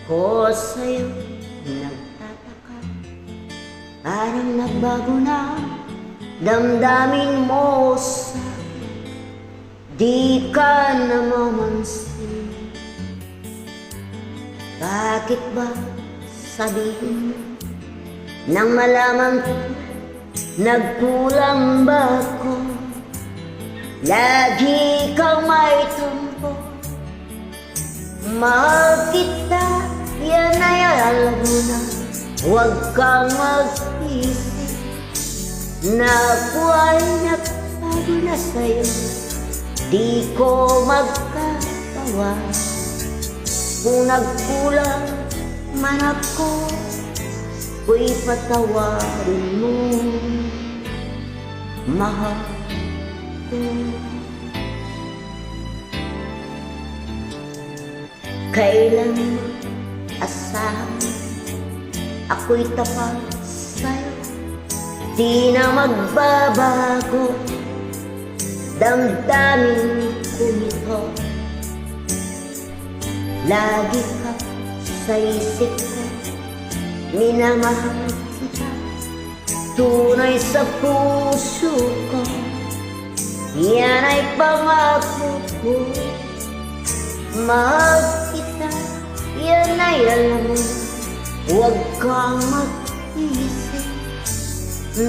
Ko sa'yo nagtataka, parang nagbago na damdamin mo sa'kin. Di ka namamansin. Bakit ba sabihin mo nang malaman ko nagkulang ba ako? Lagi kang may tampo. Mahal kita, yan ay alam mo na. Huwag kang mag-isip na ako ay nagbago na sa'yo. Di ko magkatawa kung nagkulang man ako, ko'y patawarin mo, mahal ko. Kailan mo asahan ako'y tapat sa'yo, di na magbabago damdamin ko nito. Lagi ka sa isip ko, minamahal kita, tunay sa puso ko. Yan ay pangako ko, mahal kita, yan ay alam mo. Huwag kang mag-isip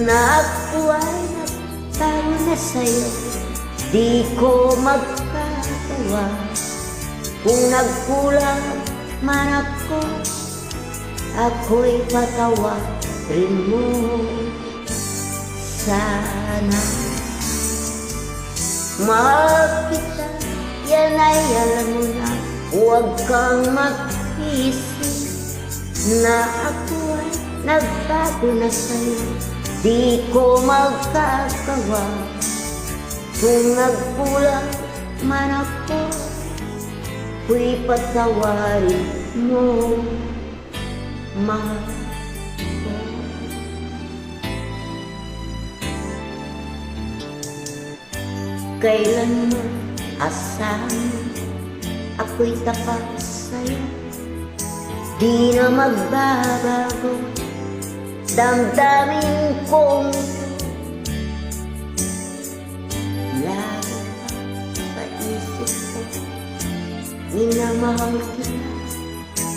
na ako ay nagtago na sa'yo. Di ko magkatawa kung nagkulang man ako, ako'y patawarin mo sana. Mahal kita, yan ay alam mo na. Huwag kang mag-isip na ako ay nagbago na sa'yo. Di ko magkagawa kung nagkulang man ako, ko'y patawarin mo, mahal ko. Kailan mo asahan ako'y tapat sa'yo, di na magbabago damdamin kong lagi sa isip ko, minamahal kita,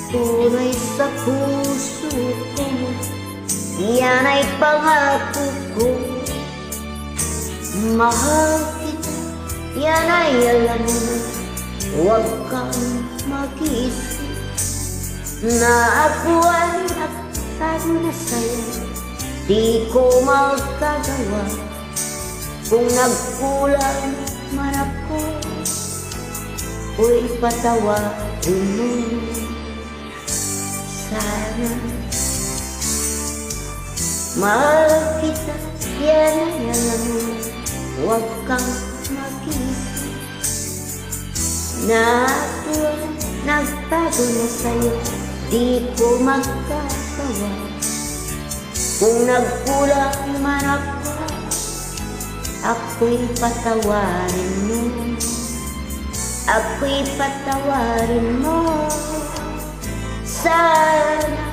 tunay sa puso ko. Yan ay pangako ko, mahal kita, yan ay alam mo na. Huwag kang mag-isip na ako ay nagtago na sa'yo. Di ko magkagawa kung nagkulang man ako, ko'y patawarin mo sana. Mahal kita, yan ay alam mo. Huwag kang mag-isip na ako ay nagbago na sa'yo. Di ko magkatawa kung nagkulang man ako, ako'y patawarin mo, ako'y patawarin mo sana.